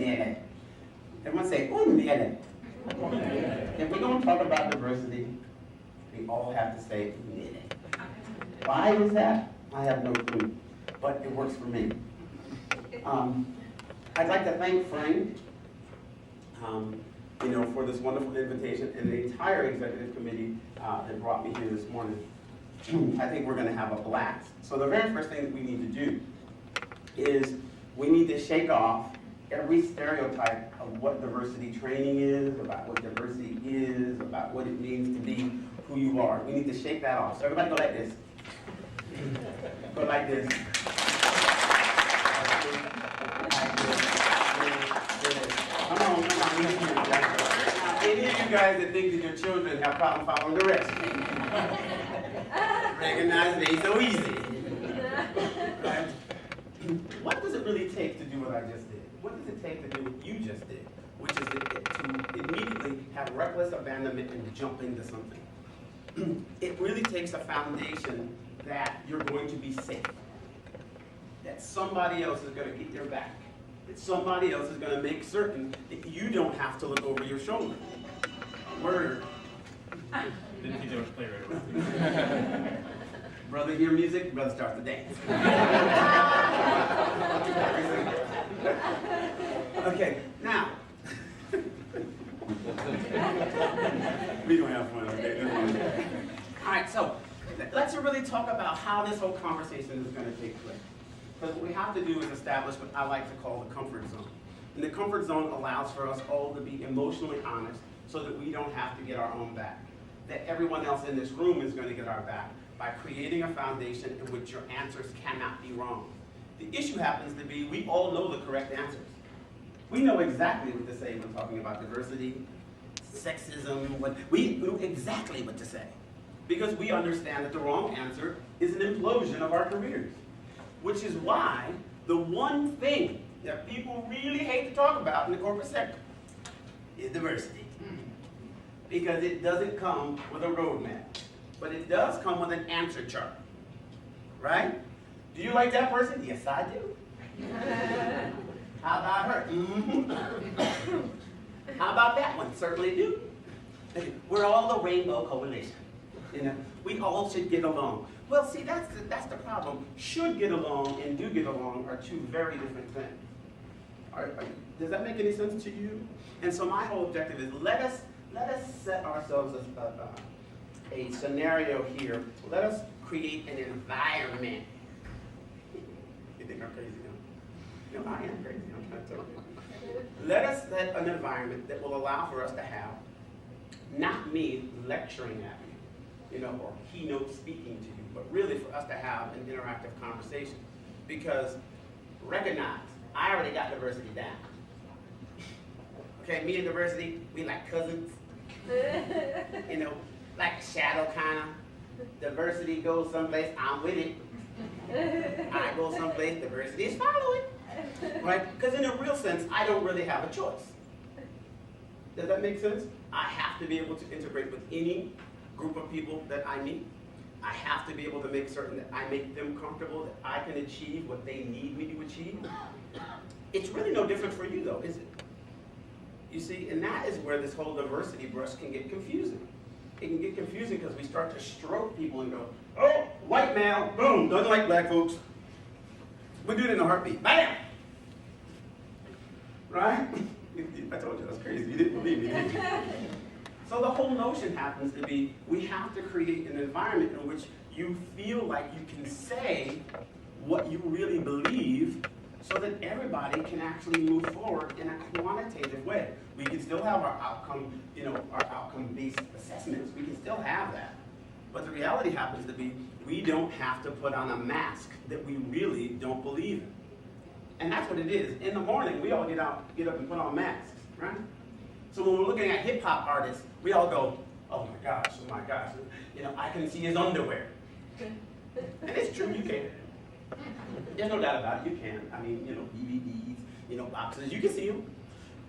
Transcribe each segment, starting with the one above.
minute. Everyone say, un minute. If we're going to talk about diversity, we all have to say un minute. Why is that? I have no clue, but it works for me. I'd like to thank Frank, for this wonderful invitation and the entire executive committee that brought me here this morning. I think we're going to have a blast. So the very first thing that we need to do is we need to shake off every stereotype of what diversity training is, about what diversity is, about what it means to be who you are. We need to shake that off. So everybody go like this. Go like this. Come on. Now, any of you guys that think that your children have problems following directions, recognize it ain't so easy. Right? What does it really take to do what I just did? What does it take to do what you just did? Which is to immediately have reckless abandonment and jump into something. It really takes a foundation that you're going to be safe. That somebody else is going to get your back. That somebody else is going to make certain that you don't have to look over your shoulder. Word. Didn't teach us to play right away. Brother hear music, brother starts to dance. Okay, now. We don't have fun, okay? All right, so let's really talk about how this whole conversation is going to take place. Because what we have to do is establish what I like to call the comfort zone. And the comfort zone allows for us all to be emotionally honest so that we don't have to get our own back. That everyone else in this room is going to get our back by creating a foundation in which your answers cannot be wrong. The issue happens to be we all know the correct answers. We know exactly what to say when talking about diversity, sexism, we know exactly what to say. Because we understand that the wrong answer is an implosion of our careers. Which is why the one thing that people really hate to talk about in the corporate sector is diversity. Because it doesn't come with a roadmap, but it does come with an answer chart, right? Do you like that person? Yes, I do. How about her? Mm-hmm. How about that one? Certainly do. We're all the Rainbow Coalition. We all should get along. Well, see, that's the problem. Should get along and do get along are two very different things. Does that make any sense to you? And so my whole objective is let us set ourselves a scenario here. Let us create an environment. You think I'm crazy now? No, I am crazy. I'm trying to tell you. Let us set an environment that will allow for us to have, not me lecturing at you, or keynote speaking to you, but really for us to have an interactive conversation. Because recognize, I already got diversity down. Okay, me and diversity, we like cousins. Like a shadow kind of. Diversity goes someplace, I'm with it. I go someplace, diversity is following. Right? Because in a real sense, I don't really have a choice. Does that make sense? I have to be able to integrate with any group of people that I meet. I have to be able to make certain that I make them comfortable, that I can achieve what they need me to achieve. It's really no different for you though, is it? You see, and that is where this whole diversity brush can get confusing. It can get confusing because we start to stroke people and go, oh, white male, boom, doesn't like black folks. We'll do it in a heartbeat, bam! Right? I told you, that's crazy. You didn't believe me, did you? So the whole notion happens to be, we have to create an environment in which you feel like you can say what you really believe so that everybody can actually move forward in a quantitative way. We can still have our outcome, our outcome-based assessments. We can still have that. But the reality happens to be, we don't have to put on a mask that we really don't believe in. And that's what it is. In the morning, we all get up and put on masks, right? So when we're looking at hip-hop artists, we all go, oh my gosh, I can see his underwear. And it's true, you can. There's no doubt about it, you can. I mean, DVDs, boxes, you can see them.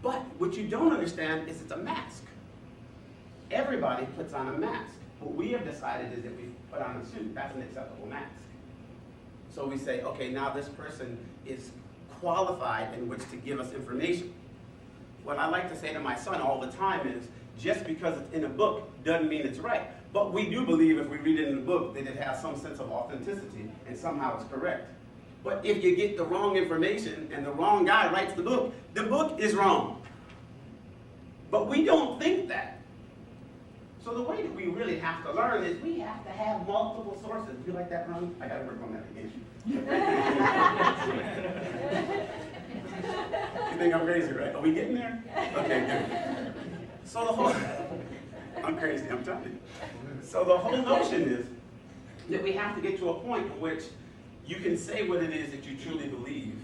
But what you don't understand is it's a mask. Everybody puts on a mask. What we have decided is that we put on a suit, that's an acceptable mask. So we say, okay, now this person is qualified in which to give us information. what I like to say to my son all the time is, just because it's in a book doesn't mean it's right. But we do believe if we read it in the book that it has some sense of authenticity and somehow it's correct. But if you get the wrong information and the wrong guy writes the book is wrong. But we don't think that. So the way that we really have to learn is we have to have multiple sources. You like that, Ron? I gotta work on that again. You think I'm crazy, right? Are we getting there? Okay, good. So the whole, I'm crazy, I'm telling you. So the whole notion is that we have to get to a point in which you can say what it is that you truly believe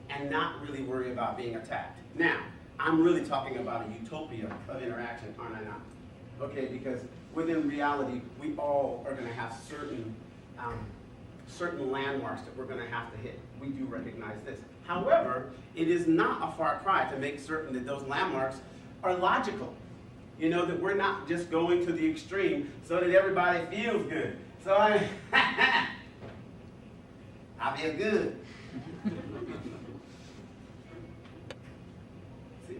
and not really worry about being attacked. Now, I'm really talking about a utopia of interaction, aren't I not? Okay, because within reality, we all are going to have certain landmarks that we're going to have to hit. We do recognize this. However, it is not a far cry to make certain that those landmarks are logical. You know, that we're not just going to the extreme so that everybody feels good. So I feel good. See,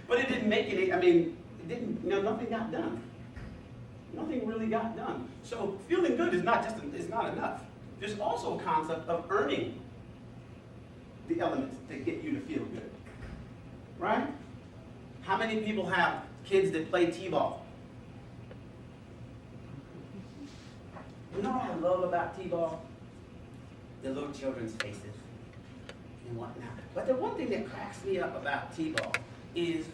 but it didn't make any, nothing got done. Nothing really got done. So feeling good is not enough. There's also a concept of earning the elements to get you to feel good. Right? How many people have kids that play t-ball? You know what I love about t-ball? The little children's faces and whatnot. But the one thing that cracks me up about t-ball is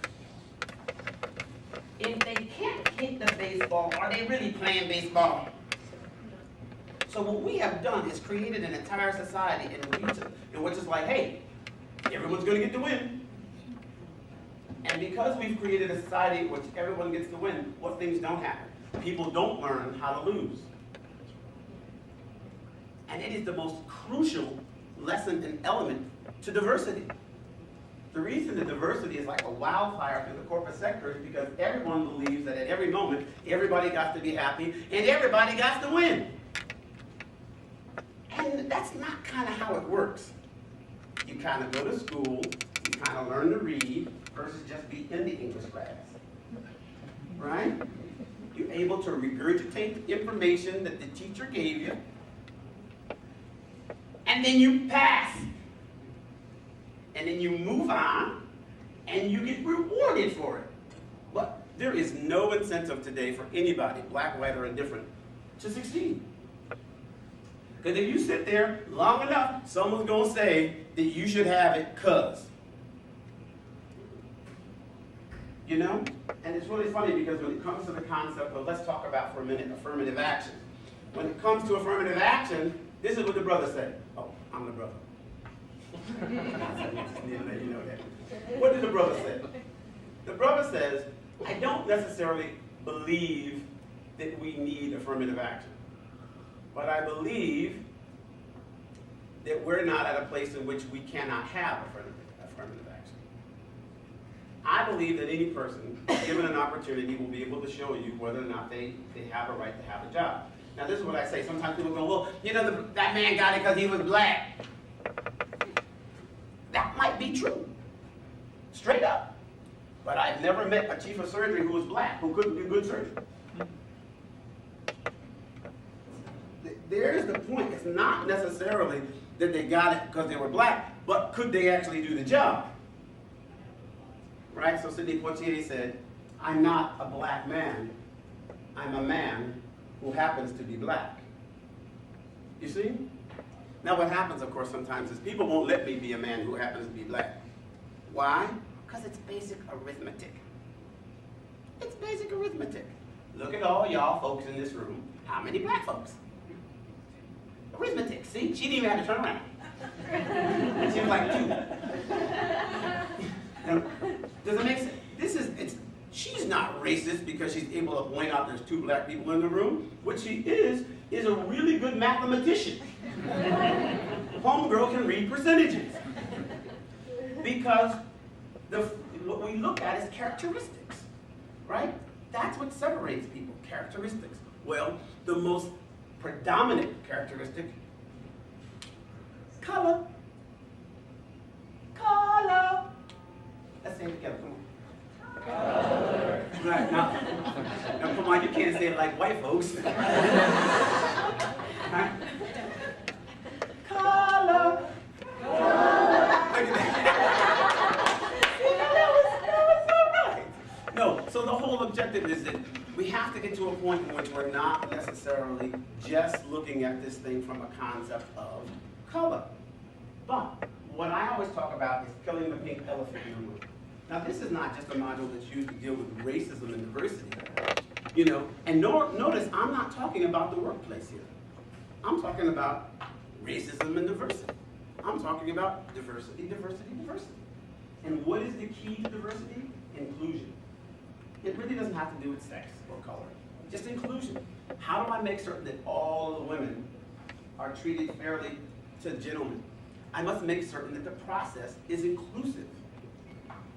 if they can't hit the baseball, are they really playing baseball? So what we have done is created an entire society in which it's like, hey, everyone's going to get to win. And because we've created a society in which everyone gets to win, what things don't happen? People don't learn how to lose. And it is the most crucial lesson and element to diversity. The reason that diversity is like a wildfire through the corporate sector is because everyone believes that at every moment, everybody got to be happy and everybody got to win. And that's not kind of how it works. You kind of go to school, you kind of learn to read, versus just be in the English class. Right? You're able to regurgitate the information that the teacher gave you, and then you pass. And then you move on, and you get rewarded for it. But there is no incentive today for anybody, black, white, or indifferent, to succeed. Because if you sit there long enough, someone's going to say that you should have it because. You know? And it's really funny because when it comes to the concept of, let's talk about for a minute, affirmative action. When it comes to affirmative action, this is what the brother said. Oh, I'm the brother. Just need to let you know that. What did the brother say? The brother says, I don't necessarily believe that we need affirmative action. But I believe that we're not at a place in which we cannot have affirmative action. I believe that any person, given an opportunity, will be able to show you whether or not they have a right to have a job. Now, this is what I say. Sometimes people go, well, you know, that man got it because he was black. That might be true. Straight up. But I've never met a chief of surgery who was black, who couldn't do good surgery. There's the point. It's not necessarily that they got it because they were black, but could they actually do the job? Right? So Sidney Poitier said, I'm not a black man. I'm a man who happens to be black. You see? Now what happens, of course, sometimes is people won't let me be a man who happens to be black. Why? Because it's basic arithmetic. It's basic arithmetic. Look at all y'all folks in this room. How many black folks? Arithmetic. See? She didn't even have to turn around. She was like 2. Now, does it make sense? She's not racist because she's able to point out there's 2 black people in the room. What she is a really good mathematician. Homegirl can read percentages. Because what we look at is characteristics, right? That's what separates people, characteristics. Well, the most predominant characteristic, color. Color. That's say it like white folks. Right? Color. No, so the whole objective is that we have to get to a point in which we're not necessarily just looking at this thing from a concept of color. But what I always talk about is killing the pink elephant in the room. Now this is not just a module that's used to deal with racism and diversity. You know, and notice I'm not talking about the workplace here. I'm talking about racism and diversity. I'm talking about diversity, diversity, diversity. And what is the key to diversity? Inclusion. It really doesn't have to do with sex or color, just inclusion. How do I make certain that all the women are treated fairly to gentlemen? I must make certain that the process is inclusive.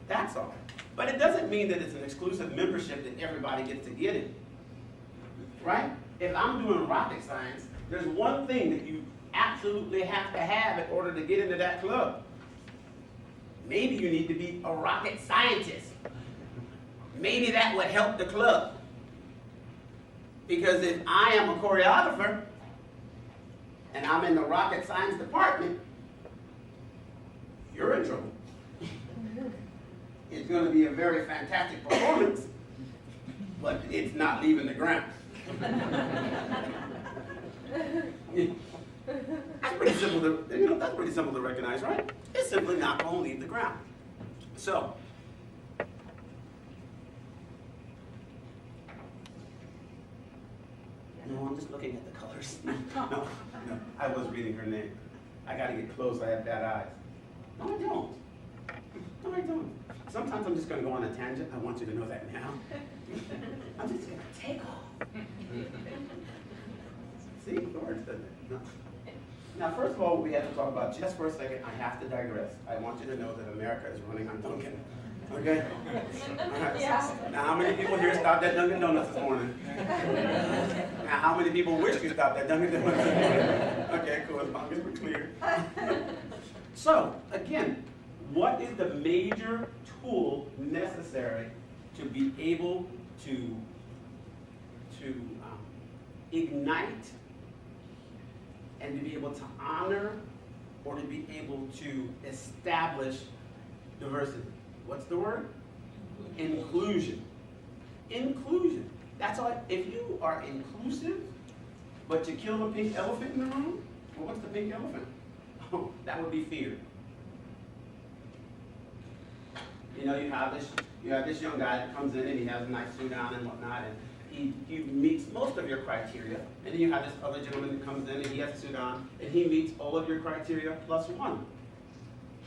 That's all. But it doesn't mean that it's an exclusive membership that everybody gets to get in, right? If I'm doing rocket science, there's one thing that you absolutely have to have in order to get into that club. Maybe you need to be a rocket scientist. Maybe that would help the club. Because if I am a choreographer and I'm in the rocket science department, you're in trouble. It's going to be a very fantastic performance, but it's not leaving the ground. That's pretty simple to, that's pretty simple to recognize, right? It's simply not going to leave the ground. So, no, I'm just looking at the colors. No, I was reading her name. I got to get close. I have bad eyes. No, I don't. No, I don't. Sometimes I'm just going to go on a tangent. I want you to know that now. I'm just going to take off. See, it works, doesn't it? No. Now, first of all, we have to talk about, just for a second, I have to digress. I want you to know that America is running on Dunkin'. Okay? All right. Yeah. Now, how many people here stopped at Dunkin' Donuts this morning? Now, how many people wish you stopped at Dunkin' Donuts this morning? Okay, cool, as long as we're clear. So, again, what is the major tool necessary to be able to ignite and to be able to honor or to be able to establish diversity? What's the word? Inclusion. Inclusion. That's all. If you are inclusive, but you kill the pink elephant in the room, well, what's the pink elephant? Oh, that would be fear. You know, you have this young guy that comes in and he has a nice suit on and whatnot, and he meets most of your criteria. And then you have this other gentleman that comes in and he has a suit on and he meets all of your criteria plus one.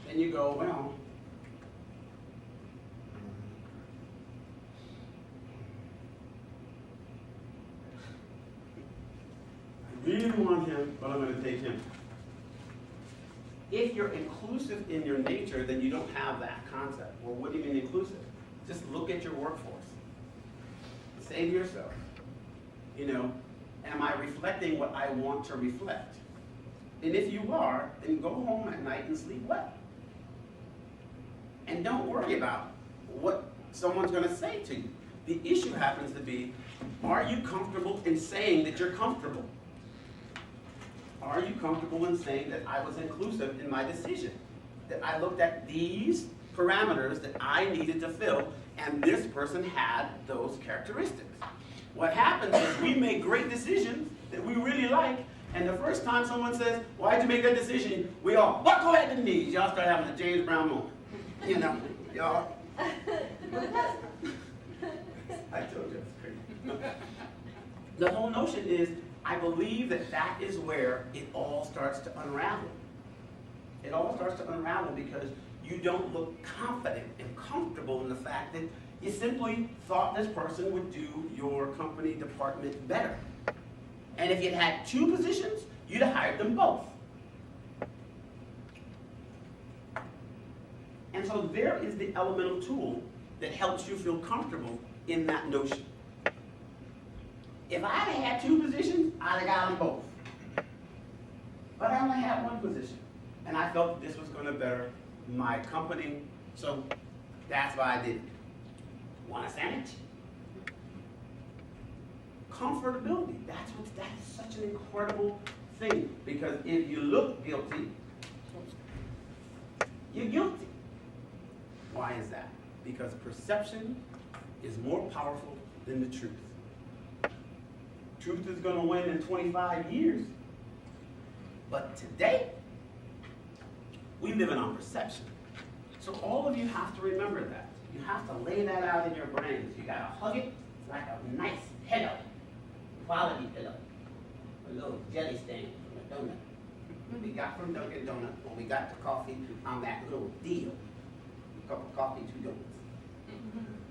Then you go, well, I really want him, but I'm going to take him. If you're inclusive in your nature, then you don't have that concept. Well, what do you mean inclusive? Just look at your workforce. Say to yourself, you know, am I reflecting what I want to reflect? And if you are, then go home at night and sleep well. And don't worry about what someone's going to say to you. The issue happens to be, are you comfortable in saying that you're comfortable? Are you comfortable in saying that I was inclusive in my decision? That I looked at these parameters that I needed to fill, and this person had those characteristics. What happens is we make great decisions that we really like, and the first time someone says, why'd you make that decision? We all buckle at the knees. Y'all start having a James Brown moment. You know, y'all. I told you it's crazy. The whole notion is, I believe that that is where it all starts to unravel. It all starts to unravel because you don't look confident and comfortable in the fact that you simply thought this person would do your company department better. And if you'd had two positions, you'd have hired them both. And so there is the elemental tool that helps you feel comfortable in that notion. If I had two positions, I'd have got them both. But I only had one position. And I felt that this was going to better my company, so that's why I did it. Want a sandwich? Comfortability. That's such an incredible thing. Because if you look guilty, you're guilty. Why is that? Because perception is more powerful than the truth. Truth is going to win in 25 years. But today, we live in on perception. So all of you have to remember that. You have to lay that out in your brains. You got to hug it. It's like a nice pillow, quality pillow. A little jelly stain from a donut. We got from Dunkin' Donuts when we got the coffee on that little deal. A cup of coffee, 2 donuts.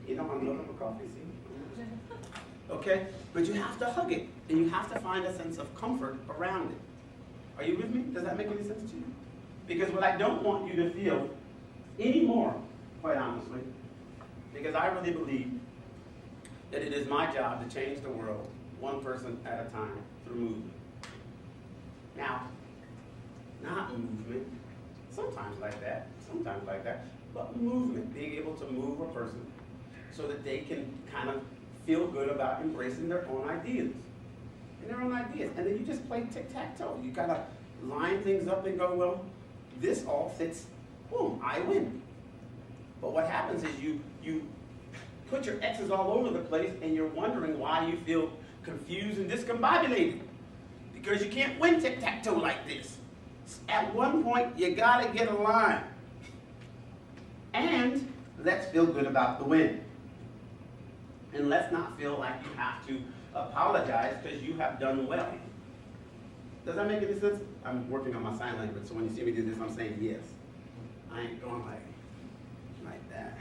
You know I'm looking for coffee, see? Okay? But you have to hug it, and you have to find a sense of comfort around it. Are you with me? Does that make any sense to you? Because what I don't want you to feel anymore, quite honestly, because I really believe that it is my job to change the world one person at a time through movement. Now, not movement, sometimes like that, but movement, being able to move a person so that they can kind of feel good about embracing their own ideas. And their own ideas. And then you just play tic-tac-toe. You gotta line things up and go, well, this all fits, boom, I win. But what happens is you put your X's all over the place and you're wondering why you feel confused and discombobulated. Because you can't win tic-tac-toe like this. At one point, you gotta get a line. And let's feel good about the win. And let's not feel like you have to apologize because you have done well. Does that make any sense? I'm working on my sign language, so when you see me do this, I'm saying yes. I ain't going like that.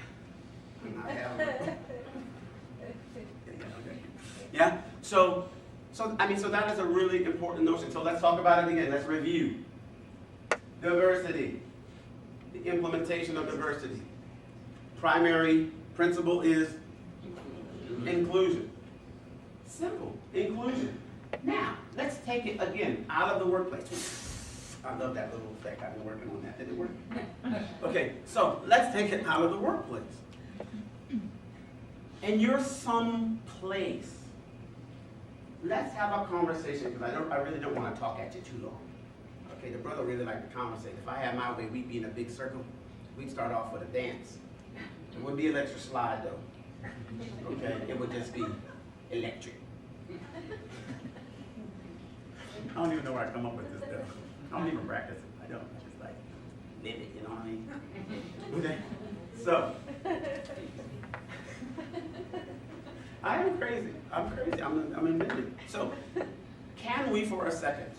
I'm not having it. Yeah? So that is a really important notion. So let's talk about it again. Let's review. Diversity. The implementation of diversity. Primary principle is inclusion. Simple. Inclusion. Now, let's take it again out of the workplace. I love that little effect. I've been working on that. Did it work? Okay, so let's take it out of the workplace. And you're someplace. Let's have a conversation, because I really don't want to talk at you too long. Okay, the brother really liked to conversate. If I had my way, we'd be in a big circle. We'd start off with a dance. It wouldn't be an electric slide, though. Okay, it would just be electric. I don't even know where I come up with this stuff. I don't even practice it. I don't. I just like live it, you know what I mean? Okay. So, I am crazy. I'm crazy. I'm admitting it. So, can we for a second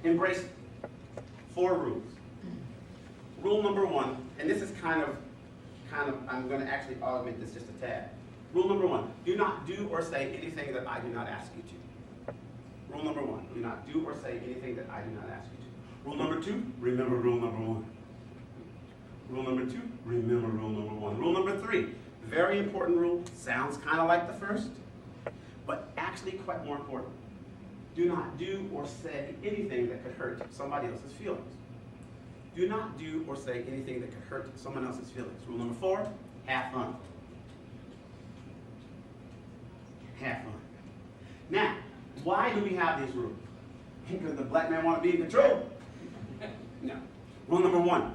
embrace 4 rules? Rule number 1, and this is kind of, I'm going to actually augment this just a tad. Rule number 1, do not do or say anything that I do not ask you to. Rule number 1, do not do or say anything that I do not ask you to. Rule number 2, remember rule number 1. Rule number 2, remember rule number 1. Rule number 3, very important rule, sounds kind of like the first, but actually quite more important. Do not do or say anything that could hurt somebody else's feelings. Do not do or say anything that could hurt someone else's feelings. Rule number 4, have fun. Have fun. Now, why do we have these rules? Because the black man want to be in control? No. Rule number 1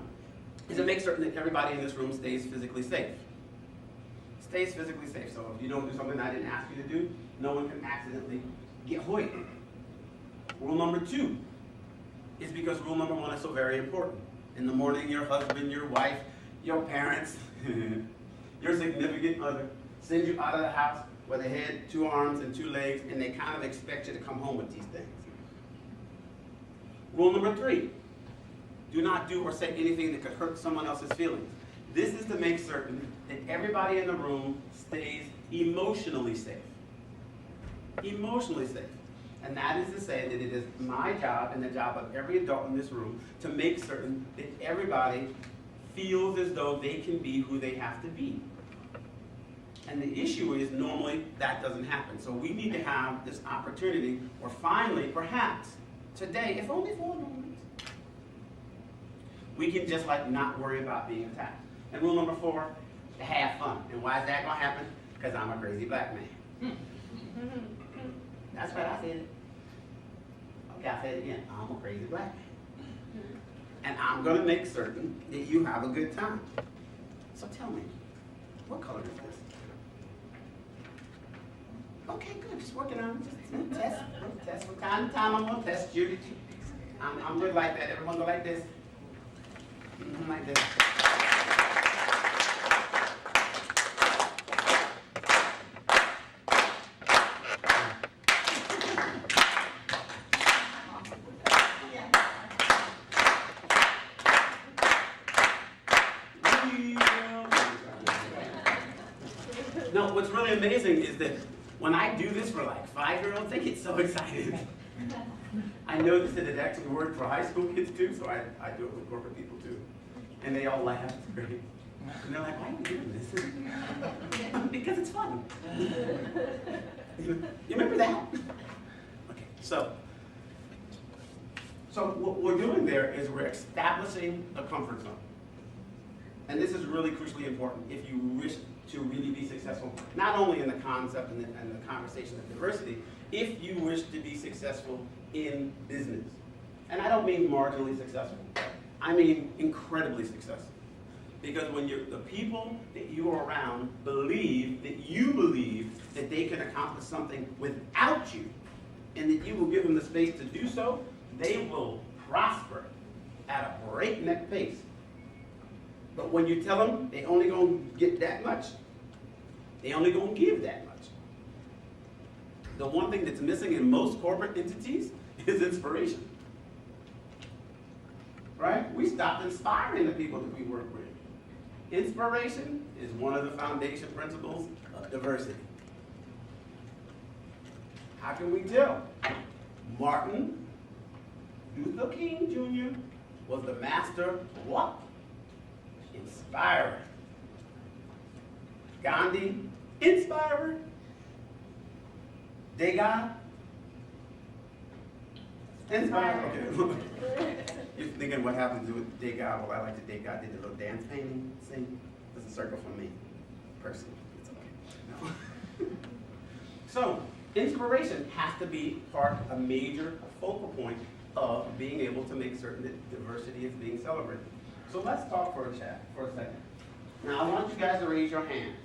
is to make certain that everybody in this room stays physically safe. Stays physically safe. So if you don't do something I didn't ask you to do, no one can accidentally get hurt. Rule number 2 is because rule number 1 is so very important. In the morning, your husband, your wife, your parents, your significant other sends you out of the house with a head, 2 arms, and 2 legs, and they kind of expect you to come home with these things. Rule number 3, do not do or say anything that could hurt someone else's feelings. This is to make certain that everybody in the room stays emotionally safe. Emotionally safe. And that is to say that it is my job and the job of every adult in this room to make certain that everybody feels as though they can be who they have to be. And the issue is normally that doesn't happen. So we need to have this opportunity where finally, perhaps, today, if only for a moment, we can just like not worry about being attacked. And rule number 4, to have fun. And why is that going to happen? Because I'm a crazy black man. That's right, I said it. Okay, I said it again. I'm a crazy black man. And I'm going to make certain that you have a good time. So tell me, what color is this? Okay, good. Just working on it. Just test. From time to time, I'm going to test you. I'm good like that. Everyone go like this. Like this. No, what's really amazing is that when I do this for like 5-year-olds, they get so excited. I noticed that it actually worked for high school kids too, so I do it with corporate people too. And they all laugh, it's great. And they're like, why are you doing this? Because it's fun. You remember that? Okay, so what we're doing there is we're establishing a comfort zone. And this is really crucially important if you wish to really be successful, not only in the concept and the conversation of diversity, if you wish to be successful in business. And I don't mean marginally successful. I mean incredibly successful. Because when the people that you are around believe that they can accomplish something without you, and that you will give them the space to do so, they will prosper at a breakneck pace. But when you tell them they only gonna get that much, they only gonna give that much. The one thing that's missing in most corporate entities is inspiration. Right? We stopped inspiring the people that we work with. Inspiration is one of the foundation principles of diversity. How can we tell? Martin Luther King Jr. was the master of what? Inspirer. Gandhi, inspirer. Degas, inspirer. Okay. You're thinking what happens with Degas? Well, I like that Degas did the little dance painting. Sing. There's a circle for me, personally. It's okay. No. So, inspiration has to be a major focal point of being able to make certain that diversity is being celebrated. So let's talk for a second. Now I want you guys to raise your hands.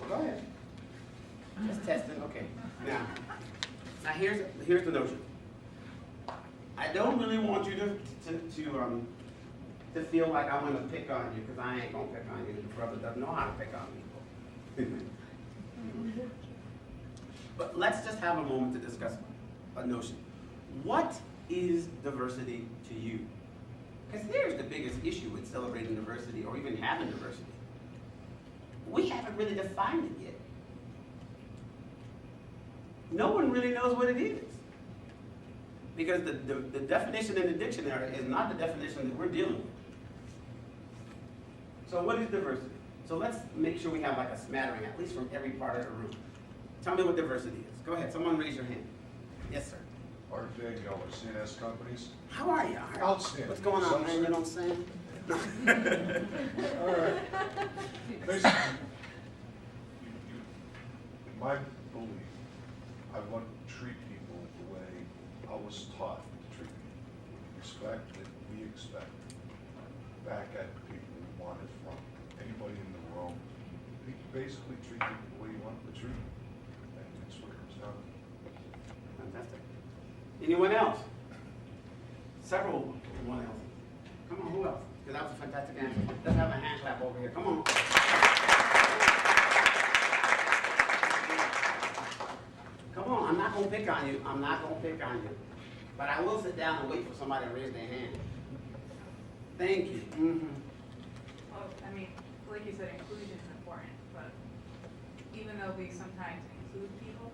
Well, go ahead. Just testing. Okay. Now here's the notion. I don't really want you to feel like I'm going to pick on you, because I ain't going to pick on you. The brother doesn't know how to pick on people. But let's just have a moment to discuss a notion. What is diversity to you? Because here's the biggest issue with celebrating diversity or even having diversity. We haven't really defined it yet. No one really knows what it is. Because the definition in the dictionary is not the definition that we're dealing with. So what is diversity? So let's make sure we have like a smattering, at least from every part of the room. Tell me what diversity is. Go ahead, someone raise your hand. Yes, sir. Art Daniel with CNS Companies. How are you? Outstanding. What's going on, man? You know what I'm saying? All right. Basically, in my belief, I want to treat people the way I was taught to treat people. With respect that we expect back at the people we want it from. Anybody in the world, you basically treat people the way you want them to treat them. And that's what it comes down to. Fantastic. Anyone else? One else. Come on, who else? Because that was a fantastic answer. Let's have a hand clap over here. Come on. Come on, I'm not going to pick on you. I'm not going to pick on you. But I will sit down and wait for somebody to raise their hand. Thank you. Mm-hmm. Well, I mean, like you said, inclusion is important, but even though we sometimes include people,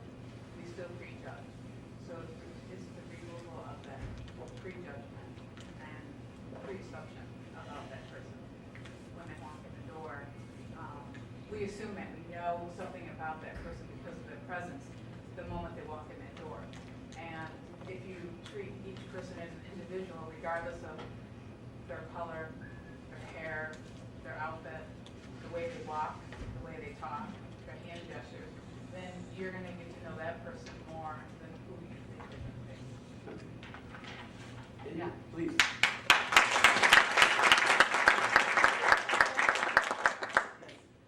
we still prejudge. So it's the removal of that prejudgment and presumption about that person when they walk in the door. We assume that we know something about that person because of their presence the moment they walk in that door. And if you treat each person as an individual, regardless of their color, their hair, their outfit, the way they walk, the way they talk, their hand gestures, then you're gonna get to know that person more than who you think they're gonna be. Yeah, please.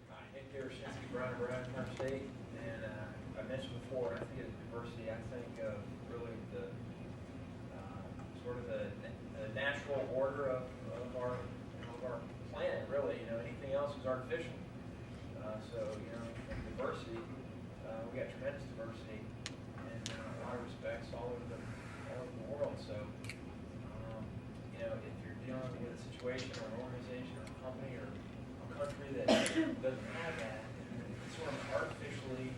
Hi, Nick Deroshinsky, Brown Park State, and I mentioned before, when I think of diversity, I think of really the sort of the natural order of our planet. Really, anything else is artificial. So in diversity, we got tremendous diversity in a lot of respects all over the world. So if you're dealing with a situation or an organization or a company or a country that doesn't have that, it's sort of artificially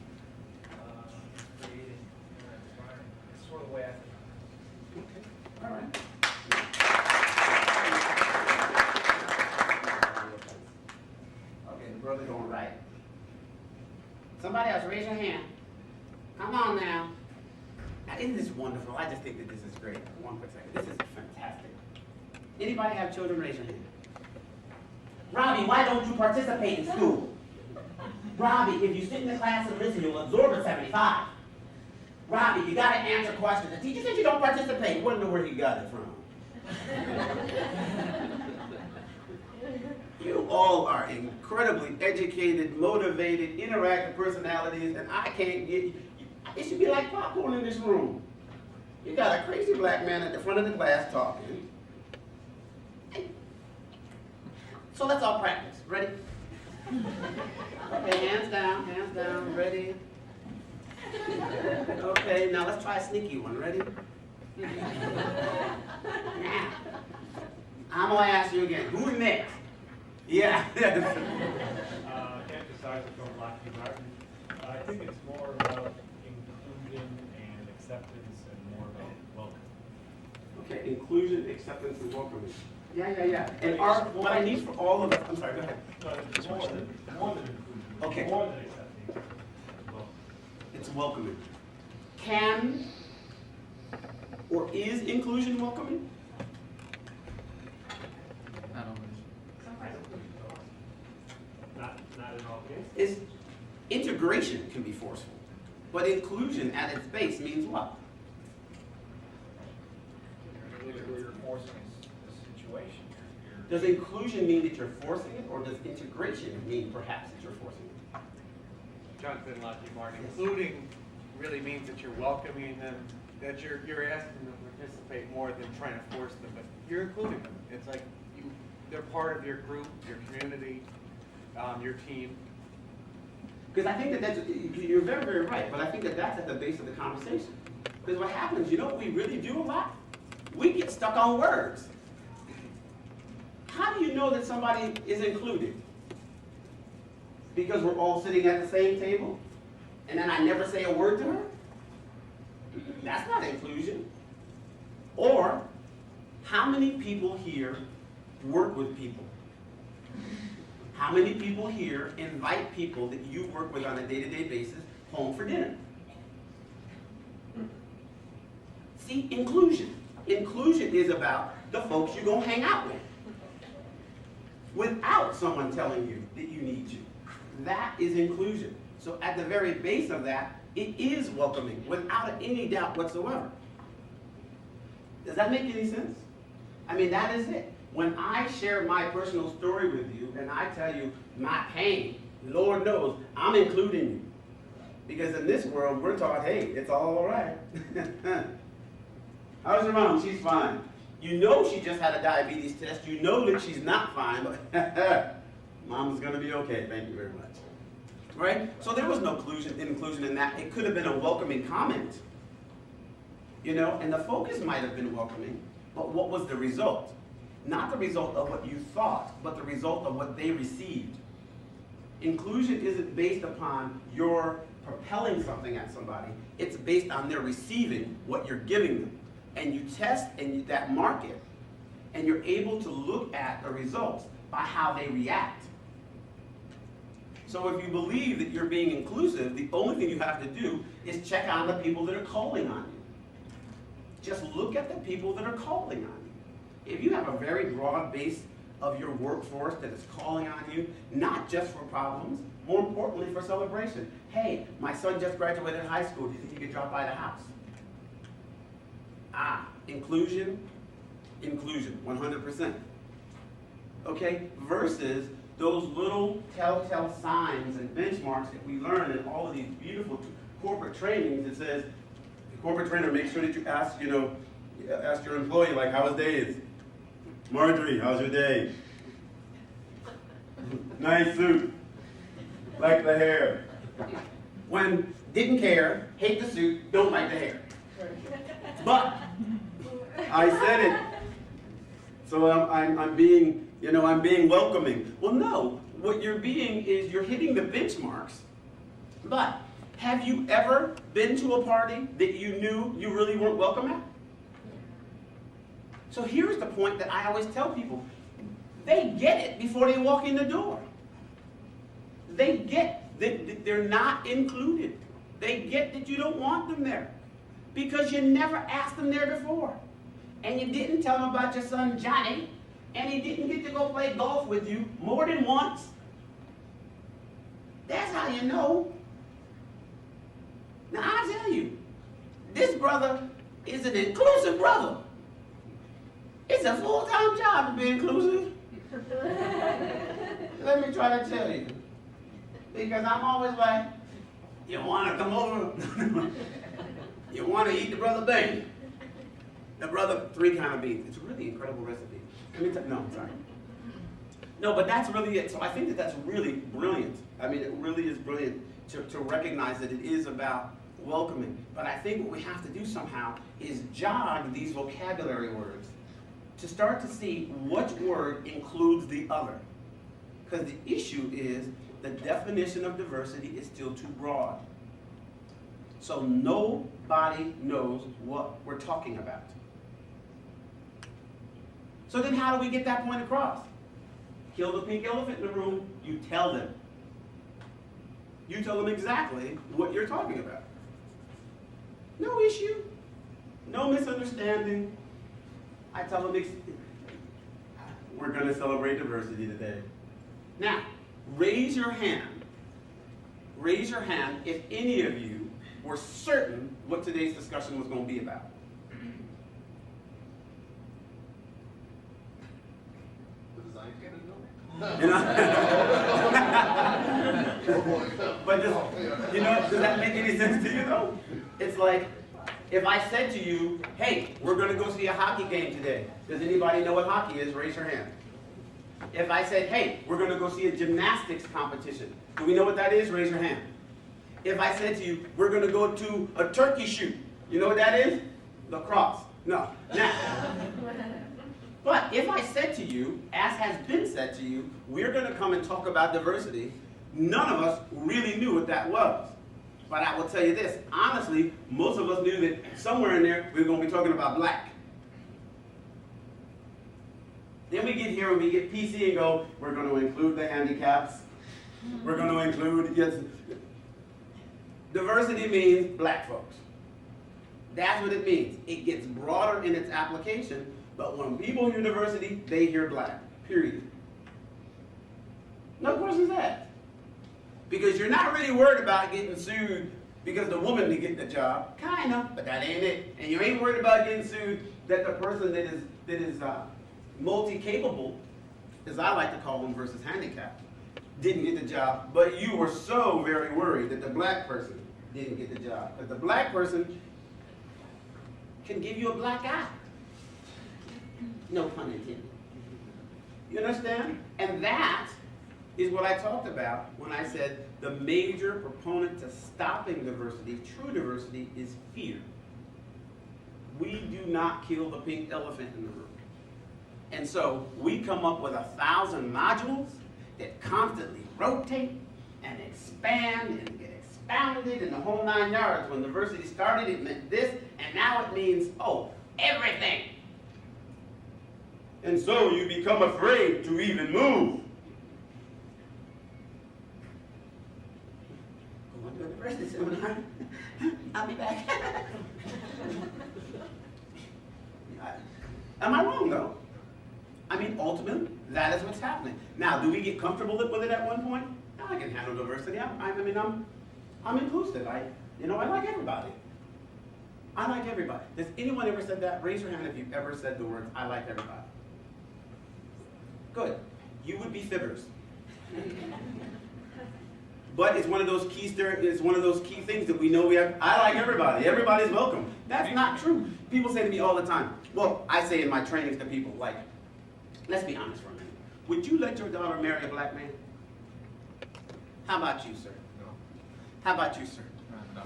created environment. It's sort of the way I think. Okay. All right. Okay, the brother going right. Somebody else, raise your hand. Come on now. Now, isn't this wonderful? I just think that this is great. One quick second. This is fantastic. Anybody have children? Raise your hand. Robbie, why don't you participate in school? Robbie, if you sit in the class and listen, you'll absorb a 75. Robbie, you got to answer questions. The teacher said you don't participate. Wonder where he got it from. You all are incredibly educated, motivated, interactive personalities, and I can't get you. It should be like popcorn in this room. You got a crazy black man at the front of the class talking. So let's all practice. Ready? Okay, hands down, ready? Okay, now let's try a sneaky one. Ready? Now, I'm gonna ask you again. Who's next? Yeah. Emphasize it from Lockheed Martin. I think it's more about inclusion and acceptance and more about welcome. Okay, inclusion, acceptance, and welcoming. Yeah. And what I need for all of us, I'm sorry, go ahead. No, it's more than inclusion. Okay. More than accepting. Welcome. It's welcoming. Can or is inclusion welcoming? Not in all cases. Is integration can be forceful, but inclusion at its base means what? You're forcing a situation. Does inclusion mean that you're forcing it, or does integration mean perhaps that you're forcing it? Jonathan Lockheed Martin, including really means that you're welcoming them, that you're asking them to participate more than trying to force them, but you're including them. It's like they're part of your group, your community, your team. Because I think that you're very, very right, but I think that that's at the base of the conversation. Because what happens, you know what we really do a lot? We get stuck on words. How do you know that somebody is included? Because we're all sitting at the same table, and then I never say a word to her? That's not inclusion. Or, how many people here work with people? How many people here invite people that you work with on a day-to-day basis home for dinner? See, inclusion. Inclusion is about the folks you're going to hang out with without someone telling you that you need to. That is inclusion. So at the very base of that, it is welcoming without any doubt whatsoever. Does that make any sense? I mean, that is it. When I share my personal story with you and I tell you my pain, Lord knows I'm including you. Because in this world, we're taught, hey, it's all right. How's your mom? She's fine. You know she just had a diabetes test. You know that she's not fine, but mom's going to be okay. Thank you very much. Right? So there was no inclusion in that. It could have been a welcoming comment. And the focus might have been welcoming, but what was the result? Not the result of what you thought, but the result of what they received. Inclusion isn't based upon your propelling something at somebody. It's based on their receiving what you're giving them. And you test that market, and you're able to look at the results by how they react. So if you believe that you're being inclusive, the only thing you have to do is check on the people that are calling on you. Just look at the people that are calling on you. If you have a very broad-based of your workforce that is calling on you, not just for problems, more importantly for celebration. Hey, my son just graduated high school. Do you think he could drop by the house? Inclusion, 100%. Okay, versus those little telltale signs and benchmarks that we learn in all of these beautiful corporate trainings that says, the corporate trainer, make sure that you ask your employee, like, how was days? Marjorie, how's your day? Nice suit. Like the hair. When didn't care, hate the suit, don't like the hair. But I said it. So I'm being welcoming. Well, no, what you're being is you're hitting the benchmarks. But have you ever been to a party that you knew you really weren't welcome at? So here's the point that I always tell people. They get it before they walk in the door. They get that they're not included. They get that you don't want them there because you never asked them there before. And you didn't tell them about your son Johnny, and he didn't get to go play golf with you more than once. That's how you know. Now I tell you, this brother is an inclusive brother. It's a full-time job to be inclusive. Let me try to tell you. Because I'm always like, you want to come over? You want to eat the brother bean? The brother 3 kind of beans. It's a really incredible recipe. No, sorry. No, but that's really it. So I think that that's really brilliant. I mean, it really is brilliant to recognize that it is about welcoming. But I think what we have to do somehow is jog these vocabulary words to start to see which word includes the other. Because the issue is the definition of diversity is still too broad. So nobody knows what we're talking about. So then how do we get that point across? Kill the pink elephant in the room, you tell them. You tell them exactly what you're talking about. No issue, no misunderstanding. I tell them, we're going to celebrate diversity today. Now, raise your hand. Raise your hand if any of you were certain what today's discussion was going to be about. You know? But does that make any sense to you though? It's like, if I said to you, hey, we're going to go see a hockey game today. Does anybody know what hockey is? Raise your hand. If I said, hey, we're going to go see a gymnastics competition. Do we know what that is? Raise your hand. If I said to you, we're going to go to a turkey shoot. You know what that is? Lacrosse. No. Now. But if I said to you, as has been said to you, we're going to come and talk about diversity, none of us really knew what that was. But I will tell you this, honestly, most of us knew that somewhere in there we were going to be talking about black. Then we get here and we get PC and go, we're going to include the handicaps. We're going to include, yes. Diversity means black folks. That's what it means. It gets broader in its application, but when people hear diversity, they hear black, period. No questions asked. Because you're not really worried about getting sued because the woman didn't get the job. Kind of, but that ain't it. And you ain't worried about getting sued that the person that is multi-capable, as I like to call them versus handicapped, didn't get the job. But you were so very worried that the black person didn't get the job. Because the black person can give you a black eye. No pun intended. You understand? And that is what I talked about when I said the major proponent to stopping diversity, true diversity, is fear. We do not kill the pink elephant in the room. And so we come up with 1,000 modules that constantly rotate and expand and get expounded in the whole 9 yards. When diversity started, it meant this, and now it means, oh, everything. And so you become afraid to even move. I'll be back. Am I wrong though? I mean, ultimately, that is what's happening. Now, do we get comfortable with it at one point? No, I can handle diversity. I'm inclusive. I like everybody. I like everybody. Has anyone ever said that? Raise your hand if you've ever said the words, I like everybody. Good. You would be fibbers. But it's one of those key things that we know we have. I like everybody. Everybody's welcome. That's not true. People say to me all the time. Well, I say in my trainings to people, like, let's be honest for a minute. Would you let your daughter marry a black man? How about you, sir? No. How about you, sir? No.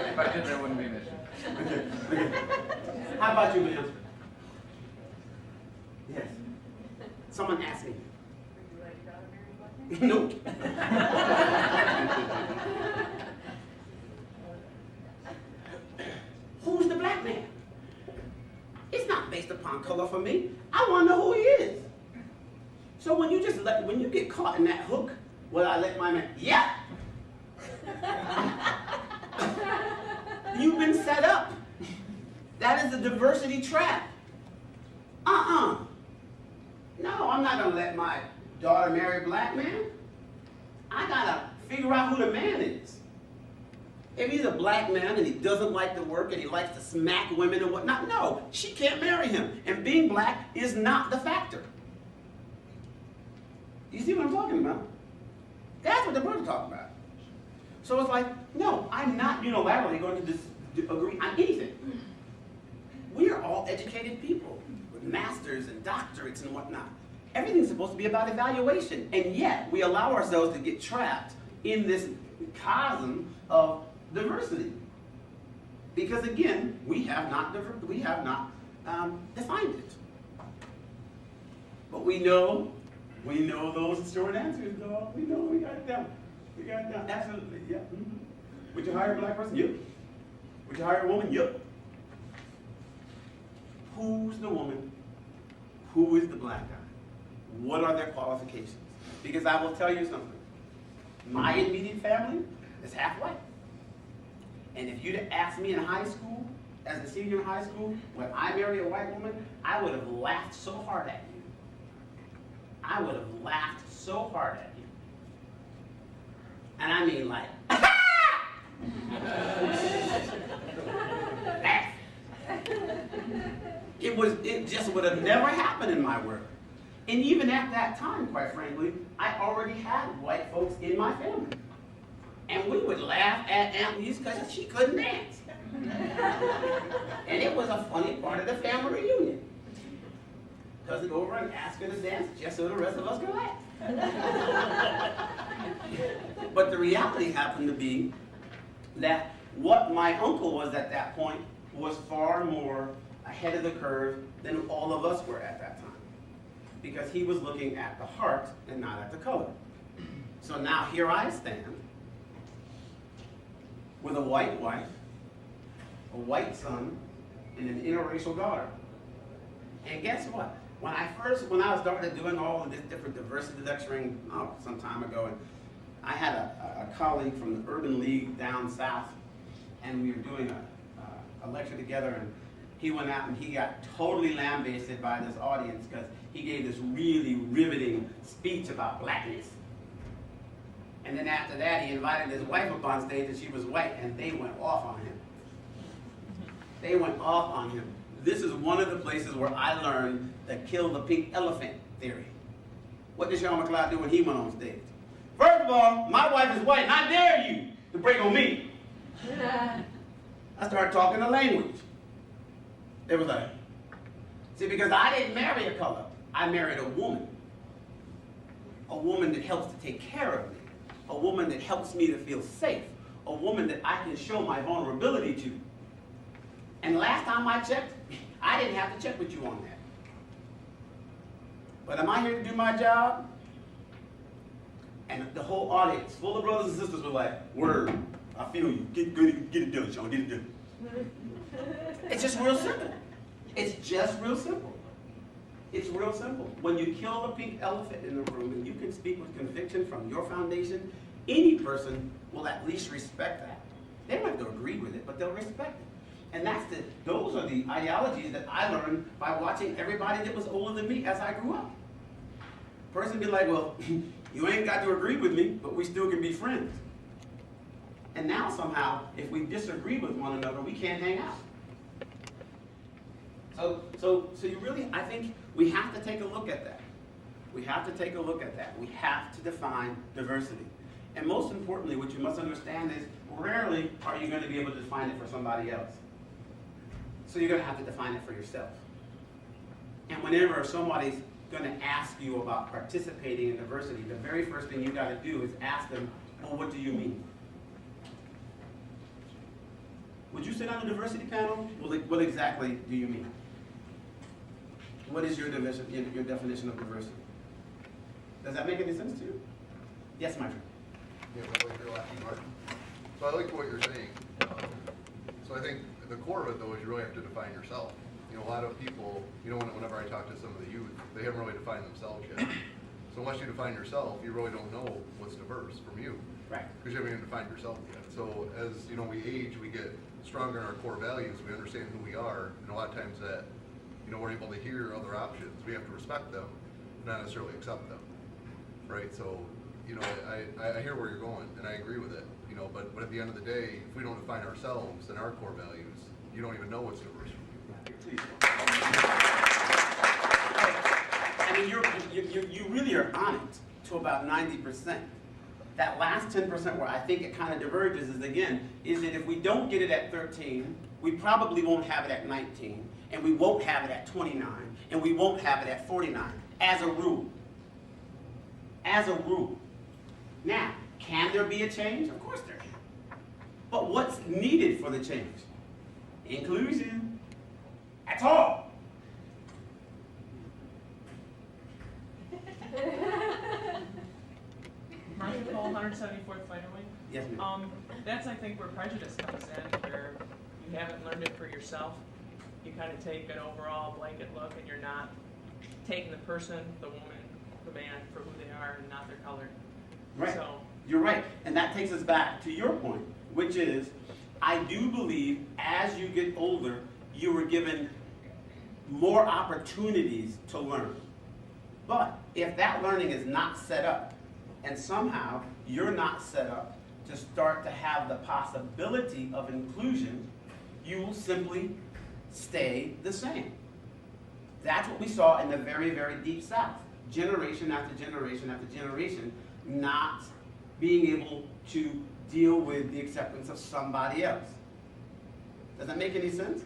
If I did, there wouldn't be an issue. How about you, ma'am? Yes. Someone asked me. Would you like your daughter married black man? Nope. Who's the black man? It's not based upon color for me. I want to know who he is. So when you get caught in that hook, will I let my man? Yeah. You've been set up. That is a diversity trap. No, I'm not gonna let my daughter marry a black man. I gotta figure out who the man is. If he's a black man and he doesn't like to work and he likes to smack women and whatnot, no, she can't marry him. And being black is not the factor. You see what I'm talking about? That's what the brothers talking about. So it's like, no, I'm not unilaterally going to agree on anything. We are all educated people with masters and doctorates and whatnot. Everything's supposed to be about evaluation, and yet we allow ourselves to get trapped in this chasm of diversity. Because again, we have not defined it. But we know those short answers, dog. We know we got it down. We got it down. Absolutely, yeah. Mm-hmm. Would you hire a black person? Yep. Would you hire a woman? Yep. Who's the woman? Who is the black guy? What are their qualifications? Because I will tell you something. My immediate family is half white. And if you'd have asked me in high school, as a senior in high school, when I marry a white woman, I would have laughed so hard at you. I would have laughed so hard at you. And I mean like, it just would have never happened in my world. And even at that time, quite frankly, I already had white folks in my family. And we would laugh at Aunt Lise because she couldn't dance. And it was a funny part of the family reunion. Cousin go over and ask her to dance just so the rest of us could laugh. But the reality happened to be that what my uncle was at that point was far more ahead of the curve than all of us were at that time. Because he was looking at the heart and not at the color. So now here I stand with a white wife, a white son, and an interracial daughter. And guess what? When I started doing all of this different diversity lecturing some time ago, and I had a colleague from the Urban League down south, and we were doing a lecture together, and he went out and he got totally lambasted by this audience because he gave this really riveting speech about blackness. And then after that, he invited his wife up on stage, and she was white, and they went off on him. They went off on him. This is one of the places where I learned the kill the pink elephant theory. What did Sean McLeod do when he went on stage? First of all, my wife is white, and I dare you to break on me. I started talking the language. It was like, see, because I didn't marry a color, I married a woman. A woman that helps to take care of me. A woman that helps me to feel safe. A woman that I can show my vulnerability to. And last time I checked, I didn't have to check with you on that. But am I here to do my job? And the whole audience, full of brothers and sisters, were like, word, I feel you. Get it done, Sean, get it done. It's just real simple. It's just real simple. It's real simple. When you kill the pink elephant in the room and you can speak with conviction from your foundation, any person will at least respect that. They don't have to agree with it, but they'll respect it. And those are the ideologies that I learned by watching everybody that was older than me as I grew up. Person be like, well, you ain't got to agree with me, but we still can be friends. And now somehow, if we disagree with one another, we can't hang out. So you really, I think we have to take a look at that. We have to take a look at that. We have to define diversity. And most importantly, what you must understand is, rarely are you going to be able to define it for somebody else. So you're going to have to define it for yourself. And whenever somebody's going to ask you about participating in diversity, the very first thing you got to do is ask them, well, what do you mean? Would you sit on a diversity panel? Well, what exactly do you mean? What is your definition of diversity? Does that make any sense to you? Yes, my friend. Yeah, I like your laughing, Martin. So I like what you're saying. So I think the core of it, though, is you really have to define yourself. You know, a lot of people, you know, whenever I talk to some of the youth, they haven't really defined themselves yet. So unless you define yourself, you really don't know what's diverse from you. Right. Because you haven't even defined yourself yet. So as, you know, we age, we get stronger in our core values, we understand who we are, and a lot of times that, you know, we're able to hear other options. We have to respect them, not necessarily accept them. Right? So, you know, I hear where you're going, and I agree with it. You know, but at the end of the day, if we don't define ourselves and our core values, you don't even know what's diverse from you. I mean, you really are on it to about 90%. That last 10% where I think it kind of diverges is, again, is that if we don't get it at 13, we probably won't have it at 19, and we won't have it at 29, and we won't have it at 49, as a rule. As a rule. Now, can there be a change? Of course there can. But what's needed for the change? Inclusion. That's all. Martha Cole, 174th Fighter Wing. Yes, ma'am. That's, I think, where prejudice comes in, where you haven't learned it for yourself. You kind of take an overall blanket look, and you're not taking the person, the woman, the man for who they are and not their color. Right. So, you're right. And that takes us back to your point, which is, I do believe as you get older, you were given more opportunities to learn. But if that learning is not set up, and somehow you're not set up to start to have the possibility of inclusion, you will simply stay the same. That's what we saw in the very, very deep South. Generation after generation after generation, not being able to deal with the acceptance of somebody else. Does that make any sense?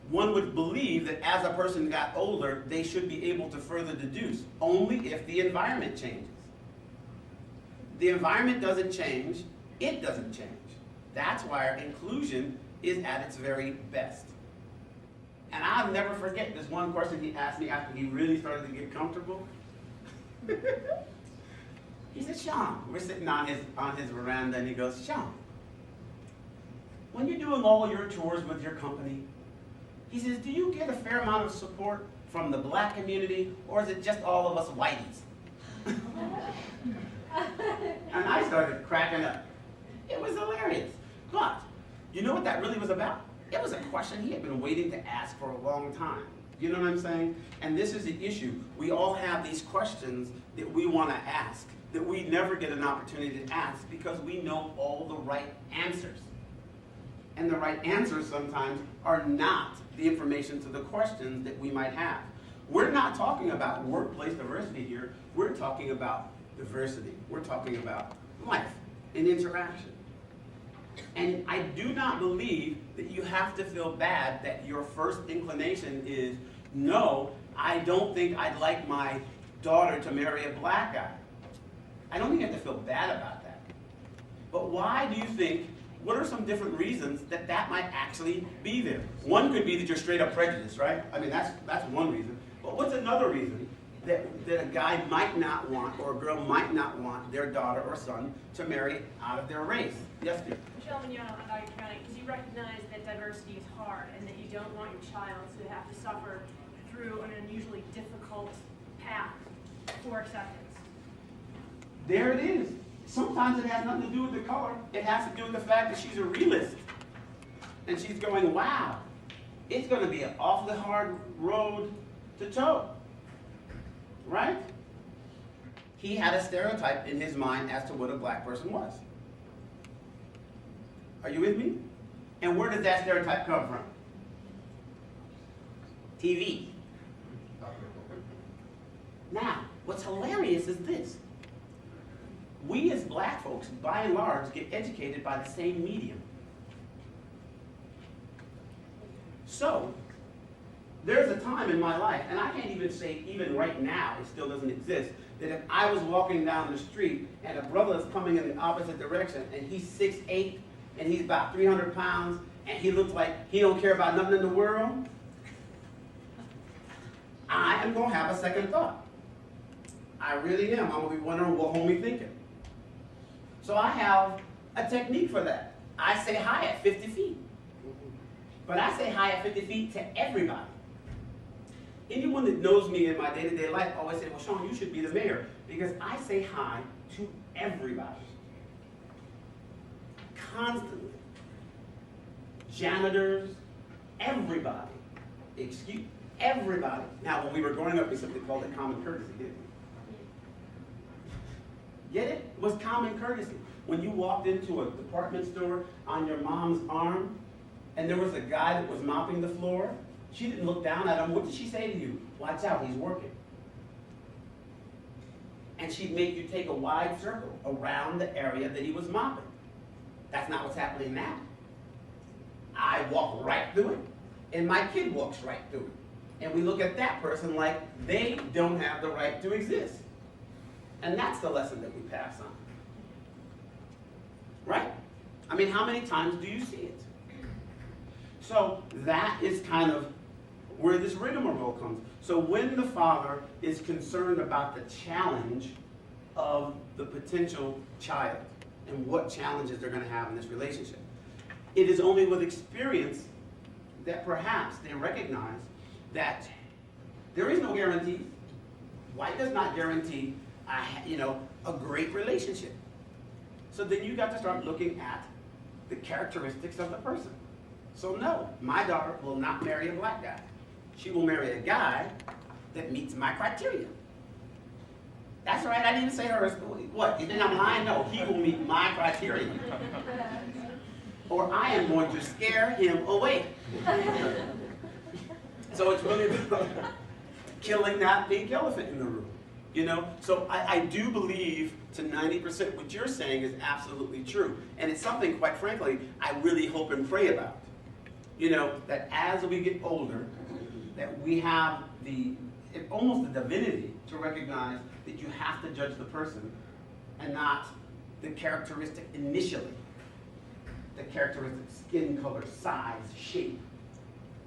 One would believe that as a person got older, they should be able to further deduce, only if the environment changes. The environment doesn't change, it doesn't change. That's why our inclusion is at its very best. And I'll never forget this one question he asked me after he really started to get comfortable. He said, Sean, we're sitting on his veranda, and he goes, Sean, when you're doing all your chores with your company, he says, do you get a fair amount of support from the black community, or is it just all of us whiteys? And I started cracking up. It was hilarious. But you know what that really was about? It was a question he had been waiting to ask for a long time. You know what I'm saying? And this is the issue. We all have these questions that we want to ask, that we never get an opportunity to ask because we know all the right answers. And the right answers sometimes are not the information to the questions that we might have. We're not talking about workplace diversity here. We're talking about diversity. We're talking about life and interaction. And I do not believe that you have to feel bad that your first inclination is, no, I don't think I'd like my daughter to marry a black guy. I don't think you have to feel bad about that. But why do you think, what are some different reasons that that might actually be there? One could be that you're straight up prejudiced, right? I mean, that's one reason. But what's another reason that a guy might not want, or a girl might not want their daughter or son to marry out of their race? Yes, dear. Michelle Mignon, Onondaga County, because you recognize that diversity is hard and that you don't want your child to have to suffer through an unusually difficult path for acceptance. There it is. Sometimes it has nothing to do with the color. It has to do with the fact that she's a realist. And she's going, wow, it's going to be an awfully hard road to toe, right? He had a stereotype in his mind as to what a black person was. Are you with me? And where does that stereotype come from? TV. Now, what's hilarious is this. We as black folks, by and large, get educated by the same medium. So, there's a time in my life, and I can't even say even right now, it still doesn't exist, that if I was walking down the street and a brother is coming in the opposite direction and he's 6'8", and he's about 300 pounds, and he looks like he don't care about nothing in the world, I am going to have a second thought. I really am. I'm going to be wondering what homie thinking. So I have a technique for that. I say hi at 50 feet. But I say hi at 50 feet to everybody. Anyone that knows me in my day-to-day life always say, well, Sean, you should be the mayor, because I say hi to everybody. Constantly. Janitors, everybody. Everybody. Now, when we were growing up, we simply called it common courtesy, didn't we? Get it? It was common courtesy. When you walked into a department store on your mom's arm, and there was a guy that was mopping the floor, she didn't look down at him. What did she say to you? Watch out, he's working. And she'd make you take a wide circle around the area that he was mopping. That's not what's happening now. I walk right through it, and my kid walks right through it. And we look at that person like they don't have the right to exist. And that's the lesson that we pass on. Right? I mean, how many times do you see it? So that is kind of where this rigmarole comes. So when the father is concerned about the challenge of the potential child and what challenges they're going to have in this relationship, it is only with experience that perhaps they recognize that there is no guarantee. White does not guarantee a great relationship. So then you got to start looking at the characteristics of the person. So no, my daughter will not marry a black guy. She will marry a guy that meets my criteria. That's right, I didn't say hers. What, you think I'm lying? No, he will meet my criteria. Or I am going to scare him away. So it's really about killing that pink elephant in the room. So I do believe to 90% what you're saying is absolutely true. And it's something, quite frankly, I really hope and pray about. That as we get older, that we have almost the divinity to recognize that you have to judge the person and not the characteristic initially. The characteristic skin color, size, shape.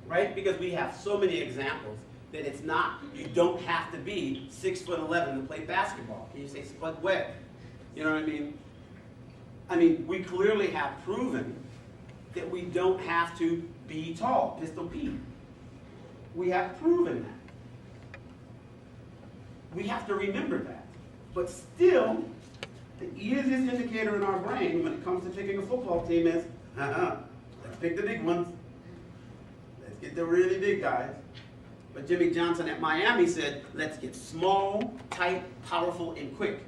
Right? Because we have so many examples that it's not, you don't have to be 6'11" to play basketball. Can you say spud web? You know what I mean? I mean, we clearly have proven that we don't have to be tall, Pistol Pete. We have proven that. We have to remember that. But still, the easiest indicator in our brain when it comes to picking a football team is, let's pick the big ones. Let's get the really big guys. But Jimmy Johnson at Miami said, let's get small, tight, powerful, and quick.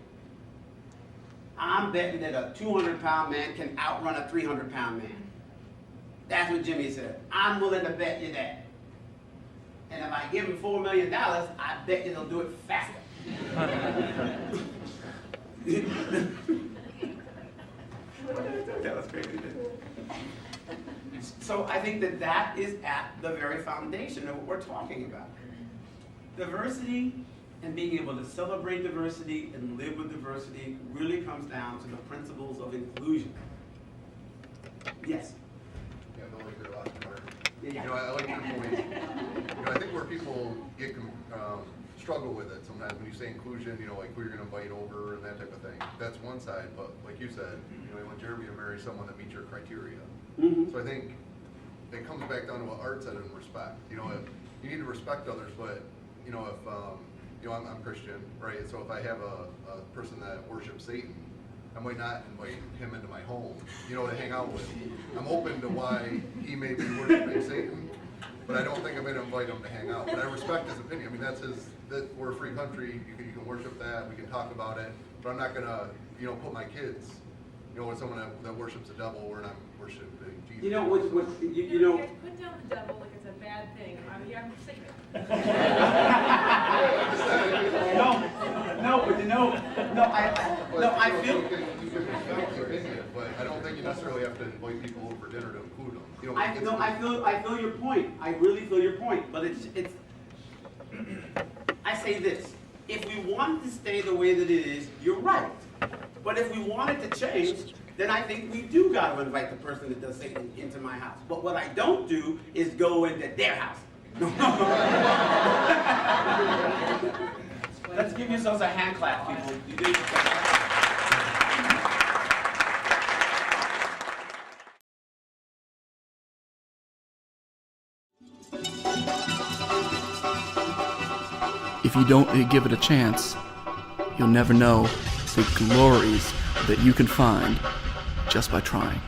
I'm betting that a 200-pound man can outrun a 300-pound man. That's what Jimmy said. I'm willing to bet you that. And if I give him $4 million, I bet you they'll do it faster. That was crazy. So I think that is at the very foundation of what we're talking about. Diversity and being able to celebrate diversity and live with diversity really comes down to the principles of inclusion. Yes? Yeah, no, like your last part. Yeah. I like your point. I think where people get struggle with it sometimes when you say inclusion, like who you're going to invite over and that type of thing. That's one side, but like you said, you want Jeremy to marry someone that meets your criteria. Mm-hmm. So I think it comes back down to what Art said in respect. If you need to respect others, but if I'm Christian, right? So if I have a person that worships Satan, I might not invite him into my home, to hang out with. I'm open to why he may be worshiping Satan, but I don't think I'm gonna invite him to hang out. But I respect his opinion. I mean, we're a free country. You can worship that. We can talk about it. But I'm not gonna, put my kids, with someone that worships the devil where I'm worshiping Jesus. You know, You put down the devil like it's a bad thing. I'm sick of it. I feel. You can respect the opinion, but I don't think you necessarily have to invite people over for dinner to include them. I feel your point. I really feel your point. But it's. I say this: if we want it to stay the way that it is, you're right. But if we want it to change, then I think we do got to invite the person that does Satan into my house. But what I don't do is go into their house. Let's give yourselves a hand clap, people. You did it. If you don't give it a chance, you'll never know the glories that you can find just by trying.